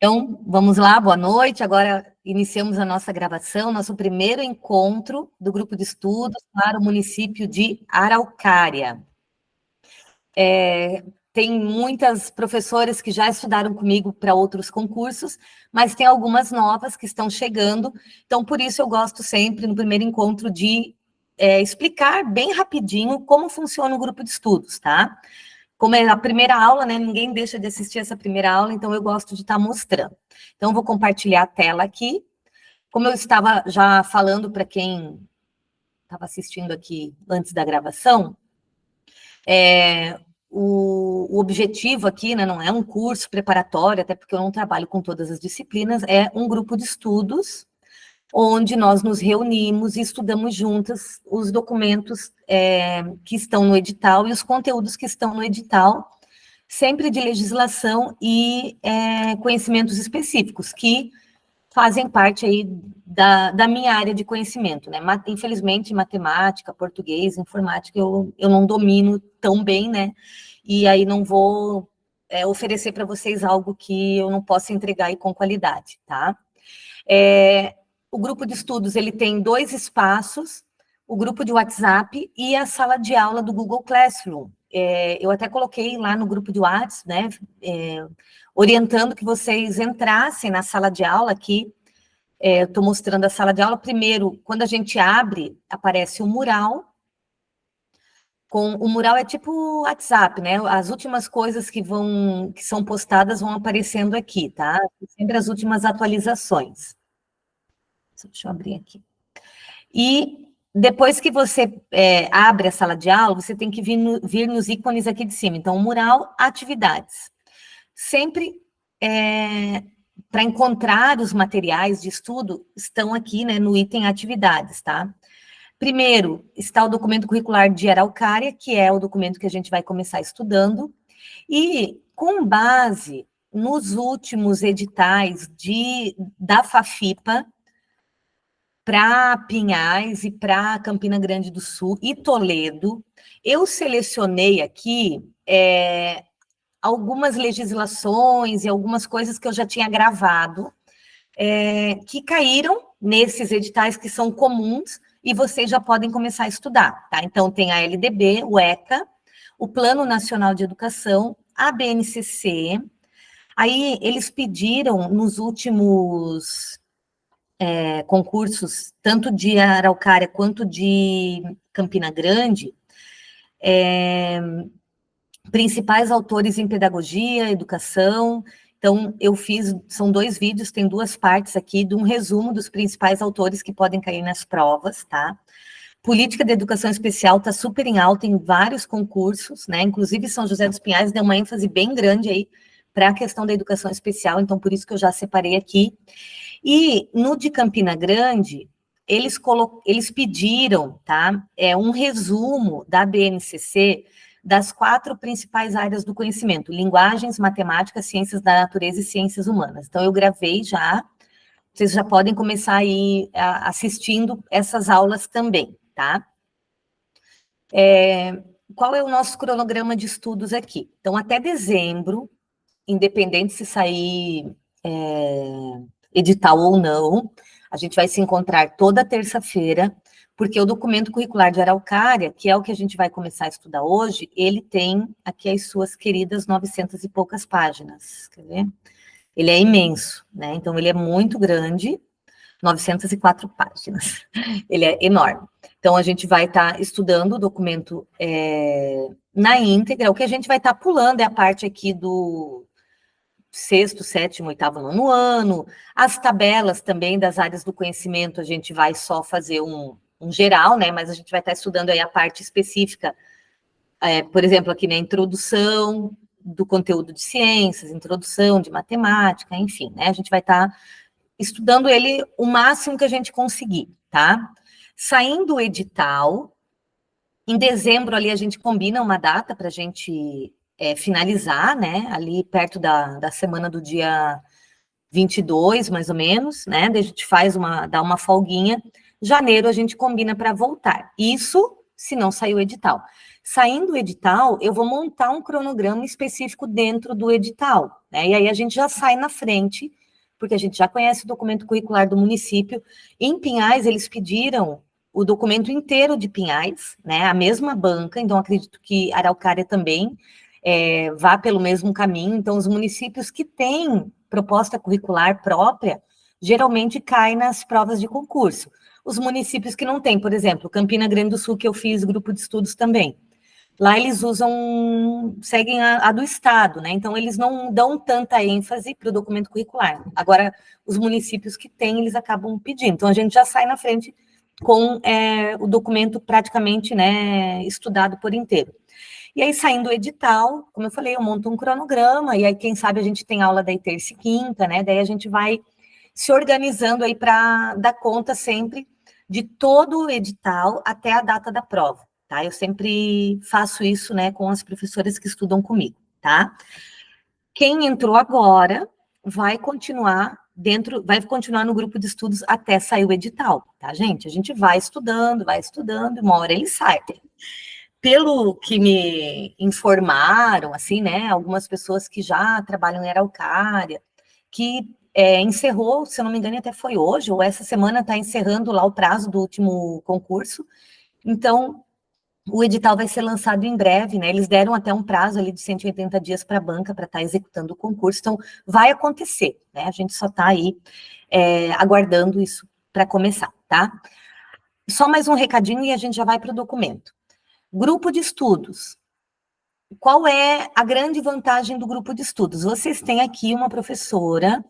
Então, vamos lá, boa noite. Agora iniciamos a nossa gravação, nosso primeiro encontro do grupo de estudos para o município de Araucária. Tem muitas professoras que já estudaram comigo para outros concursos, mas tem algumas novas que estão chegando, então por isso eu gosto sempre, no primeiro encontro, de explicar bem rapidinho como funciona o grupo de estudos, tá? Como é a primeira aula, né, ninguém deixa de assistir essa primeira aula, então eu gosto de estar mostrando. Então, eu vou compartilhar a tela aqui. Como eu estava já falando para quem estava assistindo aqui antes da gravação, o objetivo aqui, né, não é um curso preparatório, até porque eu não trabalho com todas as disciplinas, é um grupo de estudos onde nós nos reunimos e estudamos juntas os documentos que estão no edital e os conteúdos que estão no edital, sempre de legislação e conhecimentos específicos, que fazem parte aí da minha área de conhecimento, né? Infelizmente, matemática, português, informática, eu não domino tão bem, né? E aí não vou oferecer para vocês algo que eu não possa entregar aí com qualidade, tá? O grupo de estudos, ele tem 2 espaços, o grupo de WhatsApp e a sala de aula do Google Classroom. Eu até coloquei lá no grupo de WhatsApp, né, orientando que vocês entrassem na sala de aula aqui. Eu estou mostrando a sala de aula. Primeiro, quando a gente abre, aparece um mural. O mural é tipo WhatsApp, né? As últimas coisas que são postadas vão aparecendo aqui, tá? Sempre as últimas atualizações. Deixa eu abrir aqui. E depois que você abre a sala de aula, você tem que vir nos ícones aqui de cima. Então, mural, atividades. Sempre para encontrar os materiais de estudo, estão aqui, né, no item atividades, tá? Primeiro, está o documento curricular de Araucária, que é o documento que a gente vai começar estudando, e com base nos últimos editais da FAFIPA, para Pinhais e para Campina Grande do Sul e Toledo, eu selecionei aqui algumas legislações e algumas coisas que eu já tinha gravado, que caíram nesses editais que são comuns e vocês já podem começar a estudar, tá? Então, tem a LDB, o ECA, o Plano Nacional de Educação, a BNCC. Aí, eles pediram nos últimos concursos, tanto de Araucária quanto de Campina Grande, principais autores em pedagogia, educação. Então, eu fiz, são 2 vídeos, tem 2 partes aqui, de um resumo dos principais autores que podem cair nas provas, tá? Política de educação especial está super em alta em vários concursos, né? Inclusive, São José dos Pinhais deu uma ênfase bem grande aí para a questão da educação especial, então por isso que eu já separei aqui. E no de Campina Grande, eles pediram, tá? Um resumo da BNCC das 4 principais áreas do conhecimento: linguagens, matemática, ciências da natureza e ciências humanas. Então, eu gravei já, vocês já podem começar aí assistindo essas aulas também, tá? Qual é o nosso cronograma de estudos aqui? Então, até dezembro, independente se sair edital ou não, a gente vai se encontrar toda terça-feira, porque o documento curricular de Araucária, que é o que a gente vai começar a estudar hoje, ele tem aqui as suas queridas 900 e poucas páginas, quer ver? Ele é imenso, né? Então, ele é muito grande, 904 páginas. Ele é enorme. Então, a gente vai estar estudando o documento na íntegra. O que a gente vai estar pulando é a parte aqui do 6º, 7º, 8º, 9º ano. As tabelas também das áreas do conhecimento, a gente vai só fazer um geral, né? Mas a gente vai estar estudando aí a parte específica, por exemplo, aqui na introdução do conteúdo de ciências, introdução de matemática, enfim, né? A gente vai estar estudando ele o máximo que a gente conseguir, tá? Saindo o edital, em dezembro ali a gente combina uma data para a gente finalizar, né? Ali perto da semana do dia 22, mais ou menos, né? Daí a gente dá uma folguinha. Janeiro a gente combina para voltar. Isso se não sair o edital. Saindo o edital, eu vou montar um cronograma específico dentro do edital, né? E aí a gente já sai na frente, porque a gente já conhece o documento curricular do município. Em Pinhais, eles pediram o documento inteiro de Pinhais, né? A mesma banca, então acredito que Araucária também vá pelo mesmo caminho. Então, os municípios que têm proposta curricular própria, geralmente caem nas provas de concurso. Os municípios que não têm, por exemplo, Campina Grande do Sul, que eu fiz grupo de estudos também. Lá eles seguem a do Estado, né? Então, eles não dão tanta ênfase para o documento curricular. Agora, os municípios que têm, eles acabam pedindo. Então, a gente já sai na frente com o documento praticamente, né, estudado por inteiro. E aí, saindo o edital, como eu falei, eu monto um cronograma, e aí, quem sabe, a gente tem aula daí terça e quinta, né? Daí a gente vai se organizando aí para dar conta sempre de todo o edital até a data da prova, tá? Eu sempre faço isso, né, com as professoras que estudam comigo, tá? Quem entrou agora vai continuar no grupo de estudos até sair o edital, tá, gente? A gente vai estudando, e uma hora ele sai. Pelo que me informaram, assim, né, algumas pessoas que já trabalham em Araucária, que encerrou, se eu não me engano, até foi hoje, ou essa semana está encerrando lá o prazo do último concurso. Então, o edital vai ser lançado em breve, né? Eles deram até um prazo ali de 180 dias para a banca para estar executando o concurso, então vai acontecer, né? A gente só está aí aguardando isso para começar, tá? Só mais um recadinho e a gente já vai para o documento. Grupo de estudos. Qual é a grande vantagem do grupo de estudos? Vocês têm aqui uma professora,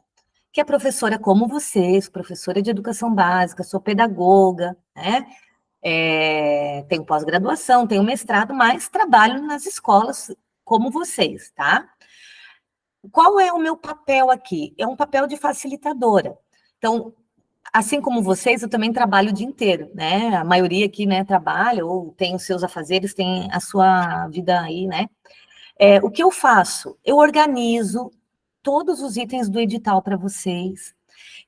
que é professora como vocês, professora de educação básica, sou pedagoga, né? Tenho pós-graduação, tenho mestrado, mas trabalho nas escolas como vocês, tá? Qual é o meu papel aqui? É um papel de facilitadora. Então, assim como vocês, eu também trabalho o dia inteiro, né? A maioria aqui, né, trabalha ou tem os seus afazeres, tem a sua vida aí, né? O que eu faço? Eu organizo todos os itens do edital para vocês.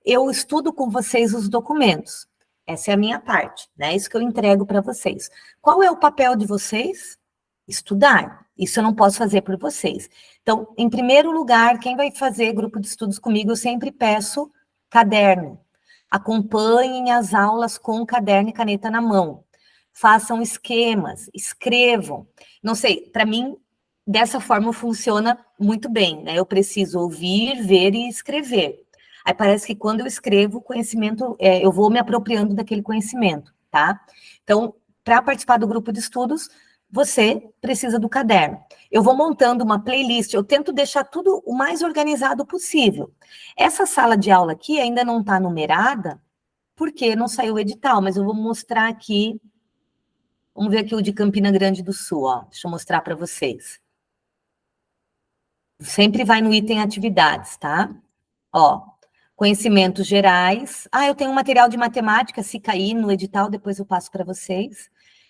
Eu estudo com vocês os documentos. Essa é a minha parte, né? Isso que eu entrego para vocês. Qual é o papel de vocês? Estudar. Isso eu não posso fazer por vocês. Então, em primeiro lugar, quem vai fazer grupo de estudos comigo, eu sempre peço caderno. Acompanhem as aulas com caderno e caneta na mão. Façam esquemas, escrevam. Não sei, para mim, dessa forma funciona muito bem, né? Eu preciso ouvir, ver e escrever. Aí parece que quando eu escrevo, o conhecimento, eu vou me apropriando daquele conhecimento, tá? Então, para participar do grupo de estudos, você precisa do caderno. Eu vou montando uma playlist, eu tento deixar tudo o mais organizado possível. Essa sala de aula aqui ainda não está numerada, porque não saiu o edital, mas eu vou mostrar aqui. Vamos ver aqui o de Campina Grande do Sul, ó. Deixa eu mostrar para vocês. Sempre vai no item atividades, tá? Ó, conhecimentos gerais. Eu tenho um material de matemática, se cair no edital, depois eu passo para vocês.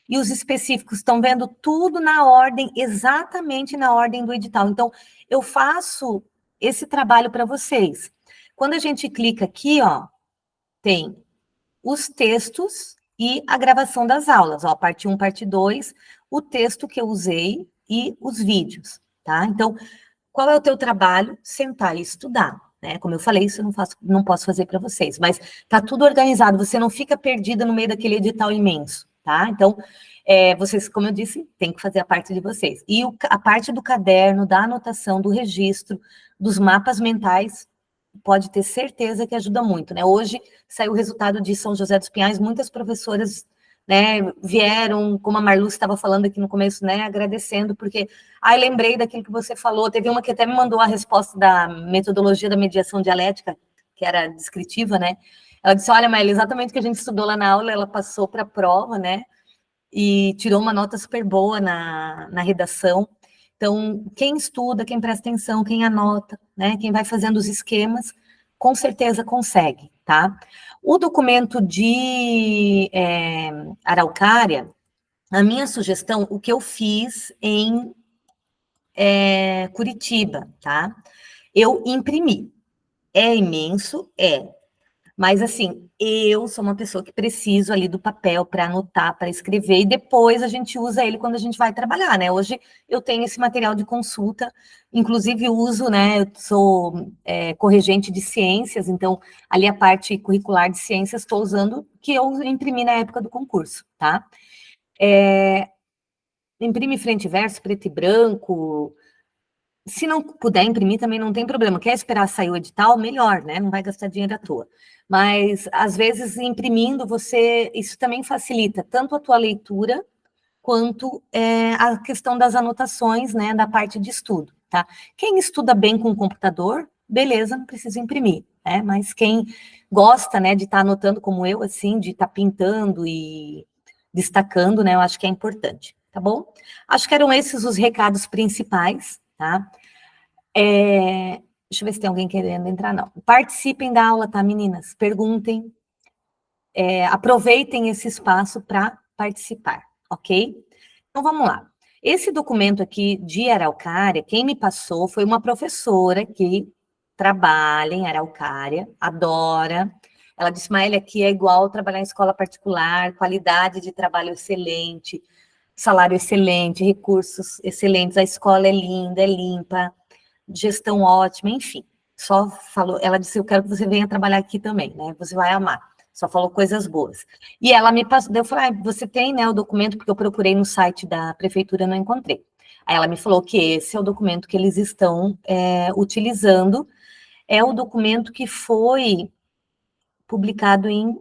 E os específicos, estão vendo tudo na ordem, exatamente na ordem do edital. Então, eu faço esse trabalho para vocês. Quando a gente clica aqui, ó, tem os textos e a gravação das aulas, ó, parte 1, parte 2, o texto que eu usei e os vídeos, tá? Então, qual é o teu trabalho? Sentar e estudar, né? Como eu falei, isso eu não posso fazer para vocês, mas tá tudo organizado, você não fica perdida no meio daquele edital imenso, tá? Então, vocês, como eu disse, tem que fazer a parte de vocês. E a parte do caderno, da anotação, do registro, dos mapas mentais, pode ter certeza que ajuda muito, né? Hoje saiu o resultado de São José dos Pinhais, muitas professoras, né, vieram, como a Marlu estava falando aqui no começo, né, agradecendo, porque, lembrei daquilo que você falou, teve uma que até me mandou a resposta da metodologia da mediação dialética, que era descritiva, né, ela disse, olha, Maíla, exatamente o que a gente estudou lá na aula, ela passou para a prova, né, e tirou uma nota super boa na redação. Então, quem estuda, quem presta atenção, quem anota, né, quem vai fazendo os esquemas, com certeza consegue, tá? O documento de Araucária, a minha sugestão, o que eu fiz em Curitiba, tá? Eu imprimi. É imenso? É. Mas, assim, eu sou uma pessoa que preciso ali do papel para anotar, para escrever, e depois a gente usa ele quando a gente vai trabalhar, né? Hoje eu tenho esse material de consulta, inclusive uso, né? Eu sou corregente de ciências, então ali a parte curricular de ciências estou usando, que eu imprimi na época do concurso, tá? Imprime frente e verso, preto e branco. Se não puder imprimir, também não tem problema. Quer esperar sair o edital? Melhor, né? Não vai gastar dinheiro à toa. Mas, às vezes, imprimindo, isso também facilita tanto a tua leitura, quanto a questão das anotações, né, da parte de estudo, tá? Quem estuda bem com o computador, beleza, não precisa imprimir, né? Mas quem gosta, né, de estar anotando como eu, assim, de estar pintando e destacando, né, eu acho que é importante, tá bom? Acho que eram esses os recados principais, tá? Deixa eu ver se tem alguém querendo entrar, não. Participem da aula, tá, meninas? Perguntem, aproveitem esse espaço para participar, ok? Então, vamos lá. Esse documento aqui de Araucária, quem me passou foi uma professora que trabalha em Araucária, adora. Ela disse, Maília, aqui é igual trabalhar em escola particular, qualidade de trabalho excelente, salário excelente, recursos excelentes, a escola é linda, é limpa, gestão ótima, enfim. Só falou, ela disse, eu quero que você venha trabalhar aqui também, né? Você vai amar. Só falou coisas boas. E ela me passou, eu falei, você tem, né, o documento, porque eu procurei no site da prefeitura, não encontrei. Aí ela me falou que esse é o documento que eles estão utilizando, é o documento que foi publicado em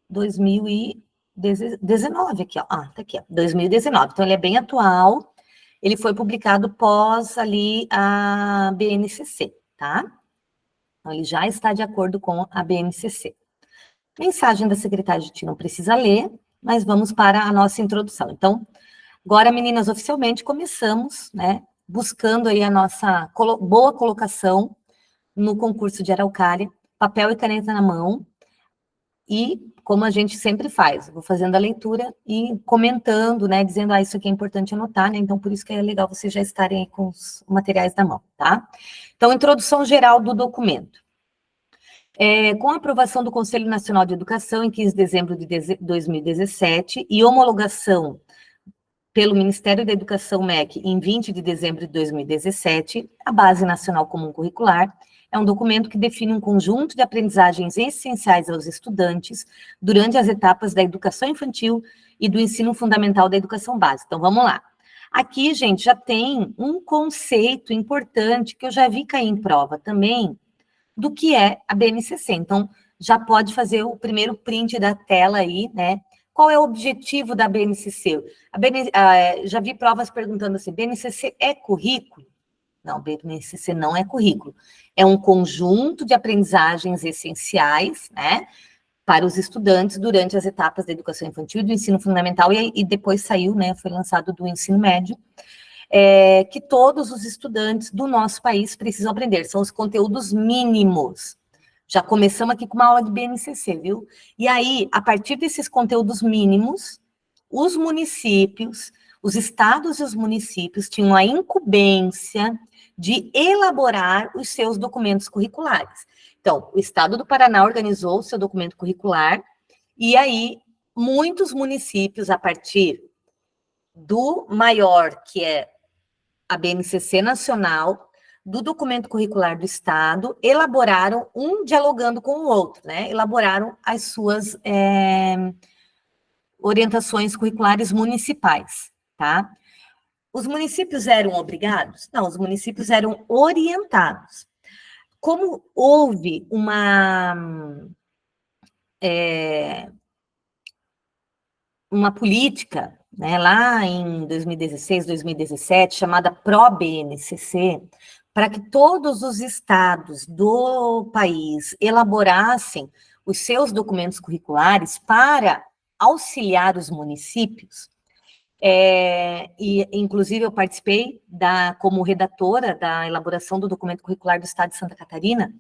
2019, aqui, ó. Tá aqui, ó, 2019. Então, ele é bem atual, ele foi publicado pós ali a BNCC, tá? Então, ele já está de acordo com a BNCC. Mensagem da secretária a gente não precisa ler, mas vamos para a nossa introdução. Então, agora, meninas, oficialmente começamos, né, buscando aí a nossa boa colocação no concurso de Araucária, papel e caneta na mão, e como a gente sempre faz, vou fazendo a leitura e comentando, né, dizendo, isso aqui é importante anotar, né, então por isso que é legal vocês já estarem aí com os materiais na mão, tá? Então, introdução geral do documento. Com a aprovação do Conselho Nacional de Educação em 15 de dezembro de 2017 e homologação pelo Ministério da Educação, MEC, em 20 de dezembro de 2017, a Base Nacional Comum Curricular é um documento que define um conjunto de aprendizagens essenciais aos estudantes durante as etapas da educação infantil e do ensino fundamental da educação básica. Então, vamos lá. Aqui, gente, já tem um conceito importante que eu já vi cair em prova também, do que é a BNCC. Então, já pode fazer o primeiro print da tela aí, né? Qual é o objetivo da BNCC? Já vi provas perguntando assim, BNCC é currículo? Não, BNCC não é currículo. É um conjunto de aprendizagens essenciais, né, para os estudantes durante as etapas da educação infantil e do ensino fundamental, e depois saiu, né, foi lançado do ensino médio, que todos os estudantes do nosso país precisam aprender. São os conteúdos mínimos. Já começamos aqui com uma aula de BNCC, viu? E aí, a partir desses conteúdos mínimos, os municípios, os estados e os municípios tinham a incumbência de elaborar os seus documentos curriculares. Então, o estado do Paraná organizou o seu documento curricular, e aí, muitos municípios, a partir do maior, que é a BNCC nacional, do documento curricular do Estado, elaboraram, um dialogando com o outro, né? Elaboraram as suas orientações curriculares municipais, tá? Os municípios eram obrigados? Não, os municípios eram orientados. Como houve uma política, né, lá em 2016, 2017, chamada PRO-BNCC, para que todos os estados do país elaborassem os seus documentos curriculares para auxiliar os municípios, e inclusive eu participei como redatora da elaboração do documento curricular do Estado de Santa Catarina.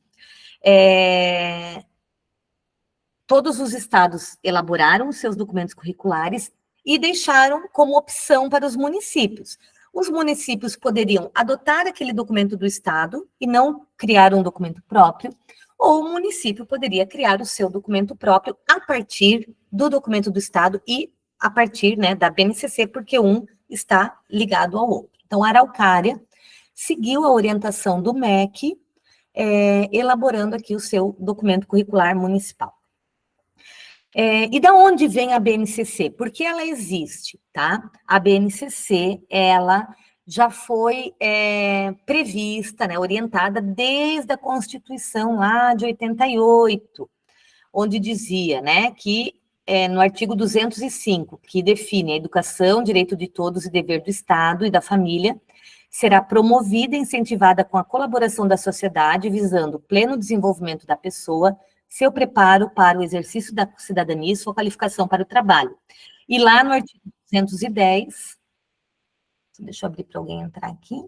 Todos os estados elaboraram os seus documentos curriculares e deixaram como opção para os municípios. Os municípios poderiam adotar aquele documento do estado e não criar um documento próprio, ou o município poderia criar o seu documento próprio a partir do documento do Estado e a partir, né, da BNCC, porque um está ligado ao outro. Então, a Araucária seguiu a orientação do MEC, elaborando aqui o seu documento curricular municipal. E da onde vem a BNCC? Porque ela existe, tá? A BNCC, ela já foi prevista, né, orientada desde a Constituição lá de 88, onde dizia, né, que no artigo 205, que define a educação, direito de todos e dever do Estado e da família, será promovida e incentivada com a colaboração da sociedade, visando o pleno desenvolvimento da pessoa, seu preparo para o exercício da cidadania e sua qualificação para o trabalho. E lá no artigo 210, deixa eu abrir para alguém entrar aqui,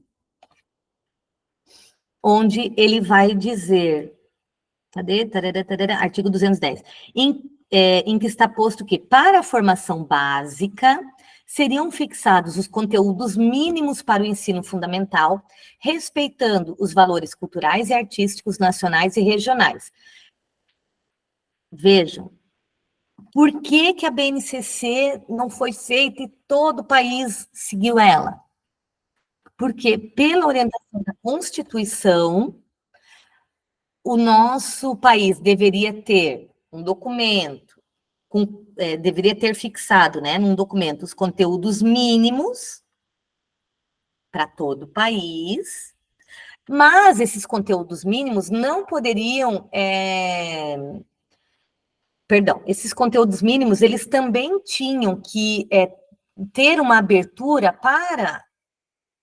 onde ele vai dizer, cadê? Artigo 210, em que está posto que, para a formação básica, seriam fixados os conteúdos mínimos para o ensino fundamental, respeitando os valores culturais e artísticos nacionais e regionais. Vejam, por que que a BNCC não foi feita e todo o país seguiu ela? Porque, pela orientação da Constituição, o nosso país deveria ter um documento, deveria ter fixado, né, num documento, os conteúdos mínimos para todo o país, mas esses conteúdos mínimos não poderiam, esses conteúdos mínimos, eles também tinham que ter uma abertura para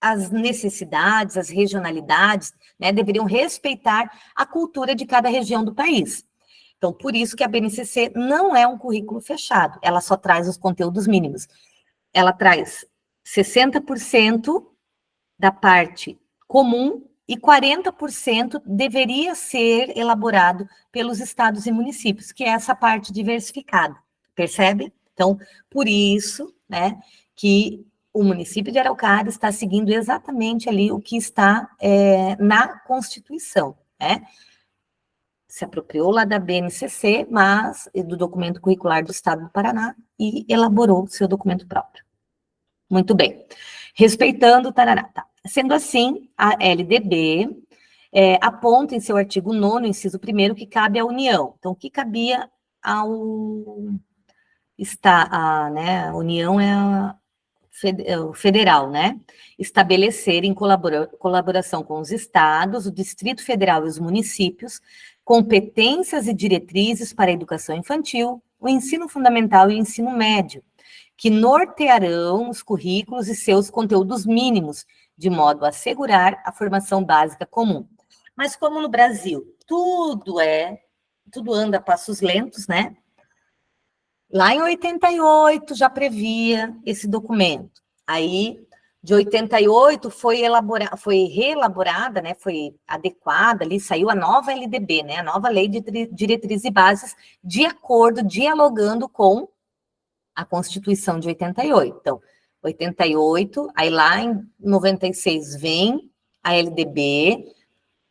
as necessidades, as regionalidades, né, deveriam respeitar a cultura de cada região do país. Então, por isso que a BNCC não é um currículo fechado, ela só traz os conteúdos mínimos. Ela traz 60% da parte comum e 40% deveria ser elaborado pelos estados e municípios, que é essa parte diversificada, percebe? Então, por isso, né, que o município de Araucária está seguindo exatamente ali o que está na Constituição, né? Se apropriou lá da BNCC, mas do documento curricular do Estado do Paraná e elaborou seu documento próprio. Muito bem. Respeitando o tarará. Tá. Sendo assim, a LDB aponta em seu artigo 9º, inciso 1º, que cabe à União. Então, o que cabia ao... né, a União é o federal, né? Estabelecer em colaboração com os estados, o Distrito Federal e os municípios, competências e diretrizes para a educação infantil, o ensino fundamental e o ensino médio, que nortearão os currículos e seus conteúdos mínimos, de modo a assegurar a formação básica comum. Mas como no Brasil tudo anda a passos lentos, né? Lá em 88 já previa esse documento. Aí, de 88 foi reelaborada, né? Foi adequada ali, saiu a nova LDB, né? A nova Lei de Diretrizes e Bases, de acordo, dialogando com a Constituição de 88. Então, 88, aí lá em 96 vem a LDB,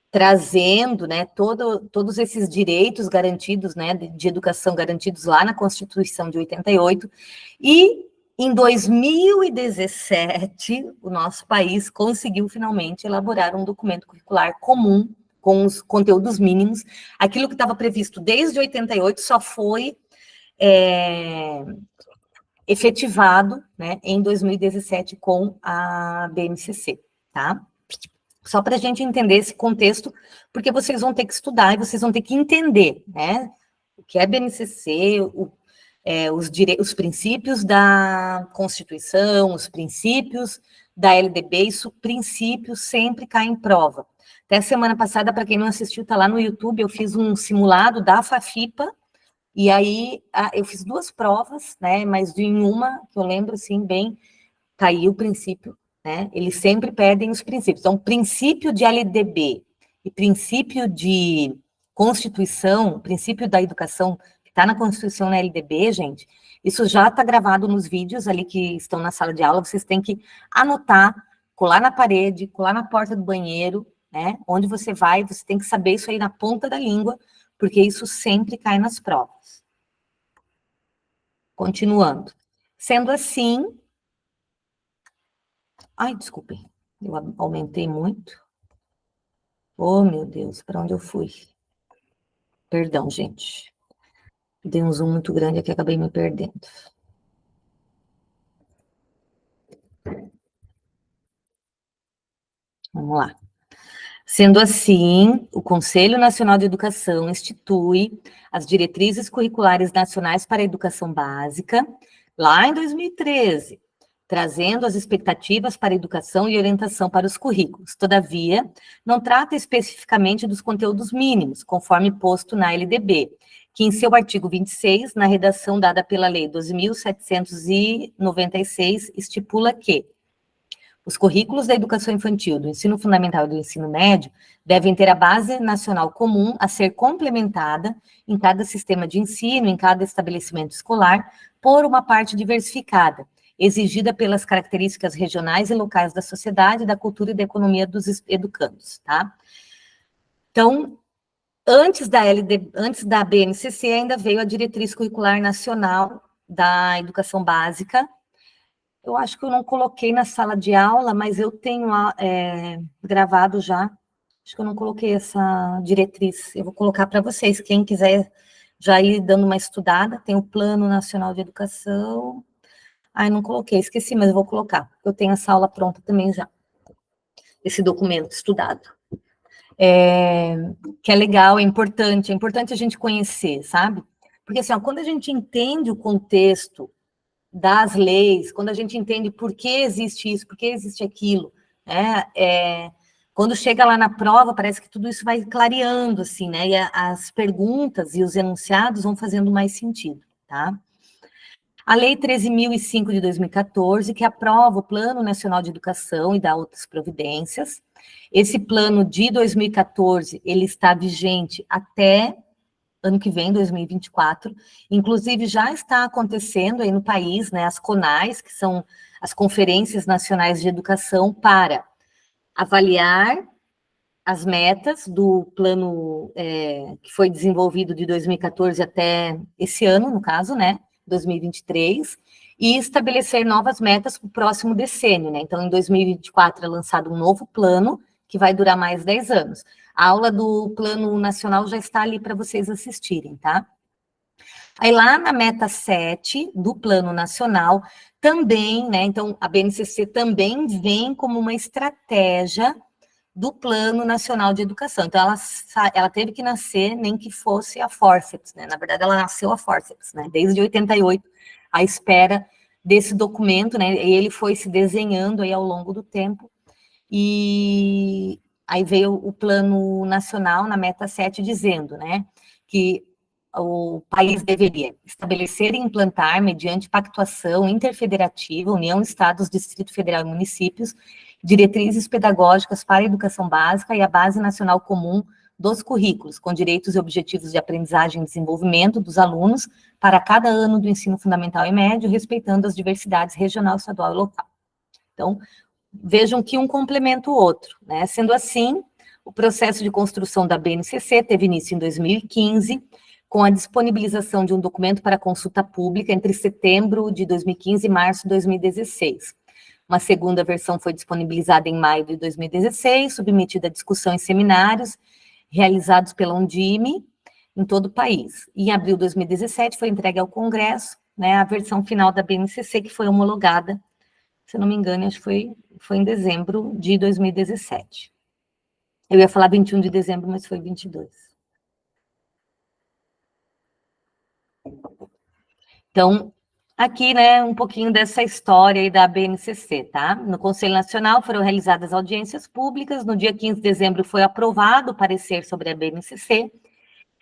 trazendo, né, todos esses direitos garantidos, né, de educação garantidos lá na Constituição de 88, e em 2017, o nosso país conseguiu finalmente elaborar um documento curricular comum, com os conteúdos mínimos. Aquilo que estava previsto desde 88 só foi efetivado, né, em 2017 com a BNCC, tá? Só para a gente entender esse contexto, porque vocês vão ter que estudar e vocês vão ter que entender, né? O que é BNCC, os princípios da Constituição, os princípios da LDB, isso, princípios sempre cai em prova. Até semana passada, para quem não assistiu, está lá no YouTube, eu fiz um simulado da FAFIPA, e aí eu fiz 2 provas, né? Mas em uma, que eu lembro, assim, bem, caiu o princípio, né? Eles sempre pedem os princípios. Então, princípio de LDB e princípio de Constituição, princípio da educação, que está na Constituição, na LDB, gente, isso já está gravado nos vídeos ali que estão na sala de aula, vocês têm que anotar, colar na parede, colar na porta do banheiro, né? Onde você vai, você tem que saber isso aí na ponta da língua, porque isso sempre cai nas provas. Continuando. Sendo assim... Ai, desculpem, eu aumentei muito. Oh, meu Deus, para onde eu fui? Perdão, gente. Dei um zoom muito grande aqui, acabei me perdendo. Vamos lá. Sendo assim, o Conselho Nacional de Educação institui as diretrizes curriculares nacionais para a educação básica, lá em 2013, trazendo as expectativas para a educação e orientação para os currículos. Todavia, não trata especificamente dos conteúdos mínimos, conforme posto na LDB, que em seu artigo 26, na redação dada pela Lei 12.796, estipula que os currículos da educação infantil, do ensino fundamental e do ensino médio devem ter a base nacional comum a ser complementada em cada sistema de ensino, em cada estabelecimento escolar, por uma parte diversificada, exigida pelas características regionais e locais da sociedade, da cultura e da economia dos educandos, tá? Então, antes da BNCC, ainda veio a Diretriz Curricular Nacional da Educação Básica. Eu acho que eu não coloquei na sala de aula, mas eu tenho gravado já. Acho que eu não coloquei essa diretriz. Eu vou colocar para vocês. Quem quiser já ir dando uma estudada, tem o Plano Nacional de Educação. Ai, não coloquei, esqueci, mas eu vou colocar. Eu tenho essa aula pronta também já. Esse documento estudado. Que é legal, é importante a gente conhecer, sabe? Porque assim, ó, quando a gente entende o contexto das leis, quando a gente entende por que existe isso, por que existe aquilo, né? Quando chega lá na prova, parece que tudo isso vai clareando, assim, né? E as perguntas e os enunciados vão fazendo mais sentido, tá? A Lei 13.005 de 2014, que aprova o Plano Nacional de Educação e dá outras providências. Esse plano de 2014, ele está vigente até ano que vem, 2024, inclusive já está acontecendo aí no país, né, as CONAES, que são as Conferências Nacionais de Educação, para avaliar as metas do plano que foi desenvolvido de 2014 até esse ano, no caso, né, 2023, e estabelecer novas metas para o próximo decênio, né, então em 2024 é lançado um novo plano, que vai durar mais 10 anos. A aula do Plano Nacional já está ali para vocês assistirem, tá? Aí lá na meta 7 do Plano Nacional, também, né, então a BNCC também vem como uma estratégia do Plano Nacional de Educação. Então ela teve que nascer, nem que fosse a fórceps, né? Na verdade ela nasceu a fórceps, né? Desde 88, à espera desse documento, né? E ele foi se desenhando aí ao longo do tempo. E aí veio o Plano Nacional na meta 7 dizendo, né, que o país deveria estabelecer e implantar, mediante pactuação interfederativa, União, Estados, Distrito Federal e municípios, diretrizes pedagógicas para a educação básica e a base nacional comum dos currículos, com direitos e objetivos de aprendizagem e desenvolvimento dos alunos para cada ano do ensino fundamental e médio, respeitando as diversidades regional, estadual e local. Então, vejam que um complementa o outro, né? Sendo assim, o processo de construção da BNCC teve início em 2015, com a disponibilização de um documento para consulta pública entre setembro de 2015 e março de 2016. Uma segunda versão foi disponibilizada em maio de 2016, submetida a discussão em seminários realizados pela Undime em todo o país. E em abril de 2017 foi entregue ao Congresso, né, a versão final da BNCC, que foi homologada, se eu não me engano, acho que foi em dezembro de 2017. Eu ia falar 21 de dezembro, mas foi 22. Então, aqui, né, um pouquinho dessa história aí da BNCC, tá? No Conselho Nacional foram realizadas audiências públicas, no dia 15 de dezembro foi aprovado o parecer sobre a BNCC,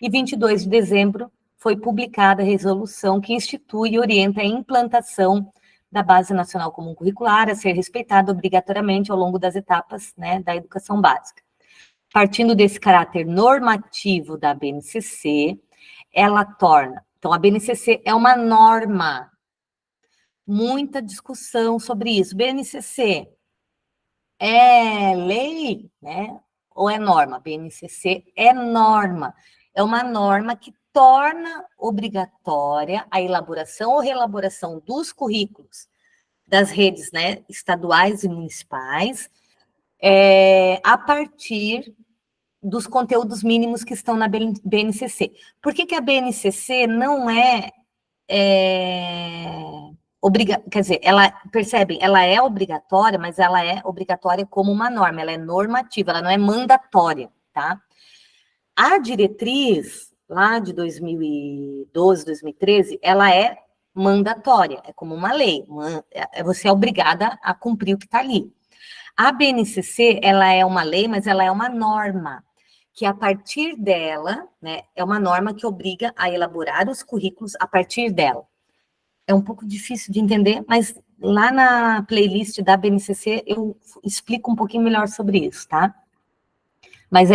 e 22 de dezembro foi publicada a resolução que institui e orienta a implantação da Base Nacional Comum Curricular, a ser respeitada obrigatoriamente ao longo das etapas, né, da educação básica. Partindo desse caráter normativo da BNCC, ela torna... Então, a BNCC é uma norma, muita discussão sobre isso. BNCC é lei, né? ou é norma? BNCC é norma. É uma norma que torna obrigatória a elaboração ou reelaboração dos currículos das redes, né, estaduais e municipais, a partir dos conteúdos mínimos que estão na BNCC. Por que a BNCC não quer dizer, percebem, ela é obrigatória, mas ela é obrigatória como uma norma, ela é normativa, ela não é mandatória, tá? A diretriz, lá de 2012, 2013, ela é mandatória, é como uma lei, você é obrigada a cumprir o que está ali. A BNCC, ela é uma lei, mas ela é uma norma, que a partir dela, né, é uma norma que obriga a elaborar os currículos a partir dela. É um pouco difícil de entender, mas lá na playlist da BNCC eu explico um pouquinho melhor sobre isso, tá? Mas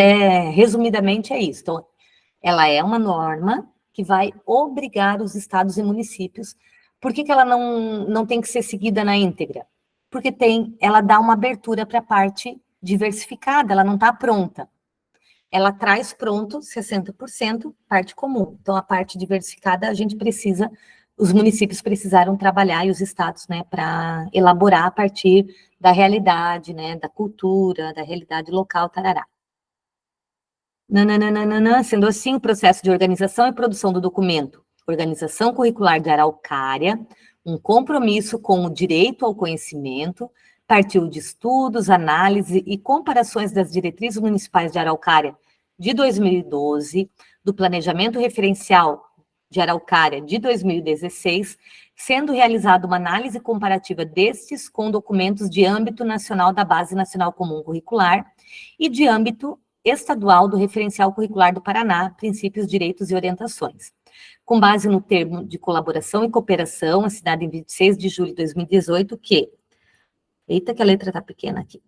resumidamente é isso. Então, ela é uma norma que vai obrigar os estados e municípios. Por que ela não tem que ser seguida na íntegra? Porque ela dá uma abertura para a parte diversificada, ela não está pronta. Ela traz pronto 60% parte comum. Então, a parte diversificada, os municípios precisaram trabalhar e os estados, né, para elaborar a partir da realidade, né, da cultura, da realidade local, tarará. Sendo assim, o processo de organização e produção do documento, Organização Curricular de Araucária, um compromisso com o direito ao conhecimento, partiu de estudos, análise e comparações das diretrizes municipais de Araucária de 2012, do Planejamento Referencial de Araucária de 2016, sendo realizada uma análise comparativa destes com documentos de âmbito nacional da Base Nacional Comum Curricular e de âmbito estadual do Referencial Curricular do Paraná, Princípios, Direitos e Orientações. Com base no termo de colaboração e cooperação, assinado em 26 de julho de 2018, que... Eita, que a letra está pequena aqui.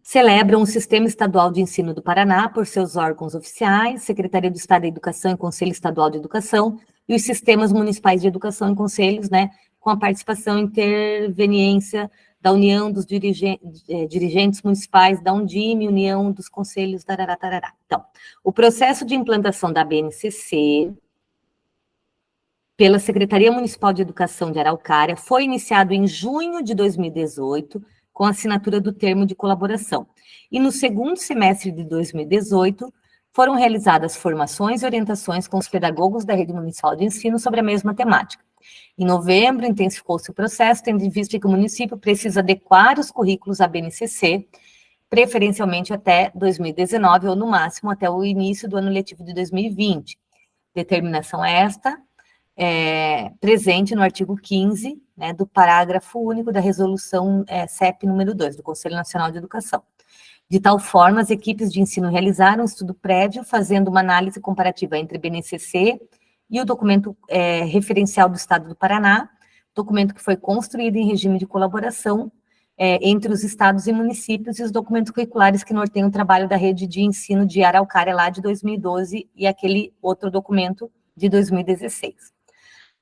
Celebram o Sistema Estadual de Ensino do Paraná por seus órgãos oficiais, Secretaria do Estado da Educação e Conselho Estadual de Educação, e os sistemas municipais de educação e conselhos, né, com a participação e interveniência da União dos dirigentes municipais, da Undime, União dos Conselhos, tarará, tarará. Então, o processo de implantação da BNCC pela Secretaria Municipal de Educação de Araucária foi iniciado em junho de 2018, com a assinatura do termo de colaboração. E no segundo semestre de 2018, foram realizadas formações e orientações com os pedagogos da Rede Municipal de Ensino sobre a mesma temática. Em novembro, intensificou-se o processo, tendo em vista que o município precisa adequar os currículos à BNCC, preferencialmente até 2019, ou no máximo até o início do ano letivo de 2020. Determinação esta, presente no artigo 15, né, do parágrafo único da resolução CEP número 2, do Conselho Nacional de Educação. De tal forma, as equipes de ensino realizaram um estudo prévio, fazendo uma análise comparativa entre BNCC e o documento referencial do Estado do Paraná, documento que foi construído em regime de colaboração entre os estados e municípios, e os documentos curriculares que norteiam o trabalho da rede de ensino de Araucária lá de 2012 e aquele outro documento de 2016.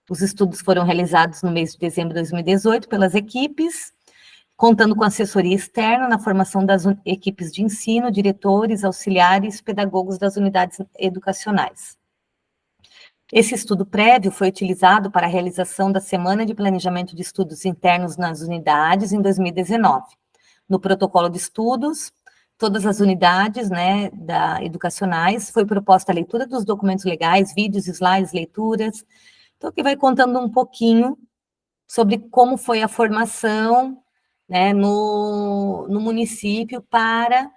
Os estudos foram realizados no mês de dezembro de 2018 pelas equipes, contando com assessoria externa na formação das equipes de ensino, diretores, auxiliares, pedagogos das unidades educacionais. Esse estudo prévio foi utilizado para a realização da Semana de Planejamento de Estudos Internos nas unidades em 2019. No protocolo de estudos, todas as unidades, né, educacionais, foi proposta a leitura dos documentos legais, vídeos, slides, leituras. Então, aqui vai contando um pouquinho sobre como foi a formação, né, no município para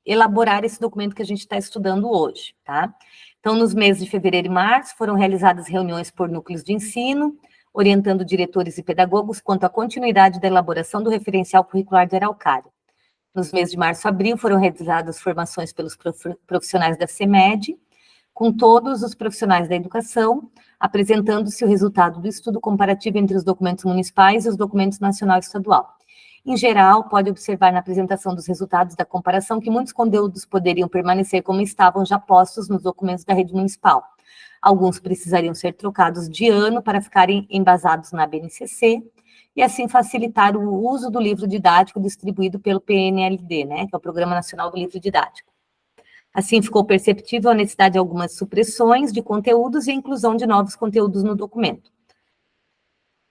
elaborar esse documento que a gente está estudando hoje, tá? Então, nos meses de fevereiro e março, foram realizadas reuniões por núcleos de ensino, orientando diretores e pedagogos quanto à continuidade da elaboração do referencial curricular de Araucária. Nos meses de março e abril, foram realizadas formações pelos profissionais da CEMED, com todos os profissionais da educação, apresentando-se o resultado do estudo comparativo entre os documentos municipais e os documentos nacional e estadual. Em geral, pode observar na apresentação dos resultados da comparação que muitos conteúdos poderiam permanecer como estavam já postos nos documentos da rede municipal. Alguns precisariam ser trocados de ano para ficarem embasados na BNCC, e assim facilitar o uso do livro didático distribuído pelo PNLD, né, que é o Programa Nacional do Livro Didático. Assim, ficou perceptível a necessidade de algumas supressões de conteúdos e a inclusão de novos conteúdos no documento.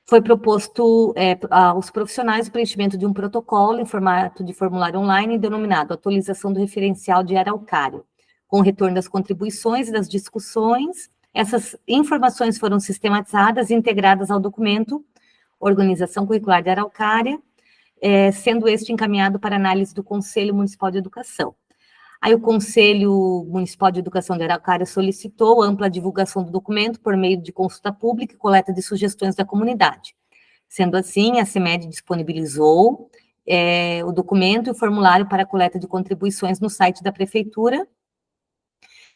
Foi proposto aos profissionais o preenchimento de um protocolo em formato de formulário online denominado Atualização do Referencial de Araucária, com o retorno das contribuições e das discussões. Essas informações foram sistematizadas e integradas ao documento Organização Curricular de Araucária, sendo este encaminhado para análise do Conselho Municipal de Educação. Aí o Conselho Municipal de Educação de Araucária solicitou ampla divulgação do documento por meio de consulta pública e coleta de sugestões da comunidade. Sendo assim, a CEMED disponibilizou o documento e o formulário para coleta de contribuições no site da Prefeitura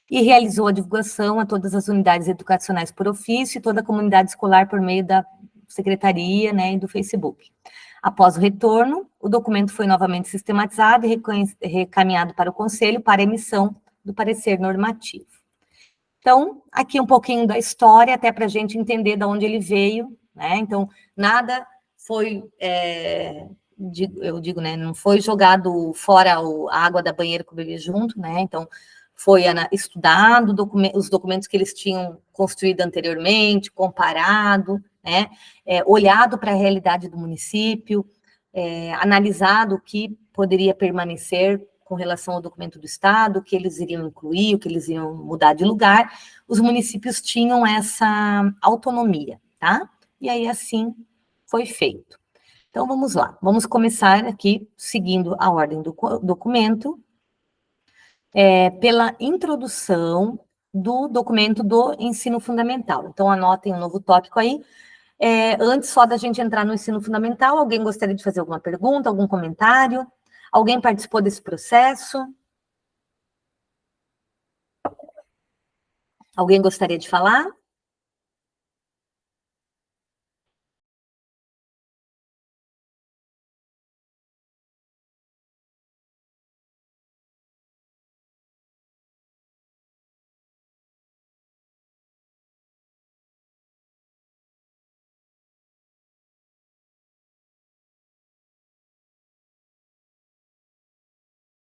e realizou a divulgação a todas as unidades educacionais por ofício e toda a comunidade escolar por meio da Secretaria, né, e do Facebook. Após o retorno, o documento foi novamente sistematizado e recaminhado para o Conselho para emissão do parecer normativo. Então, aqui um pouquinho da história, até para a gente entender de onde ele veio, né? Então, nada foi, eu digo, né, não foi jogado fora a água da banheira com o bebê junto, né? Então, foi estudado os documentos que eles tinham construído anteriormente, comparado, né, olhado para a realidade do município, analisado o que poderia permanecer com relação ao documento do Estado, o que eles iriam incluir, o que eles iriam mudar de lugar. Os municípios tinham essa autonomia, tá? E aí, assim, foi feito. Então, vamos lá. Vamos começar aqui, seguindo a ordem do documento, pela introdução do documento do ensino fundamental. Então, anotem um novo tópico aí. Antes só da gente entrar no ensino fundamental, alguém gostaria de fazer alguma pergunta, algum comentário? Alguém participou desse processo? Alguém gostaria de falar?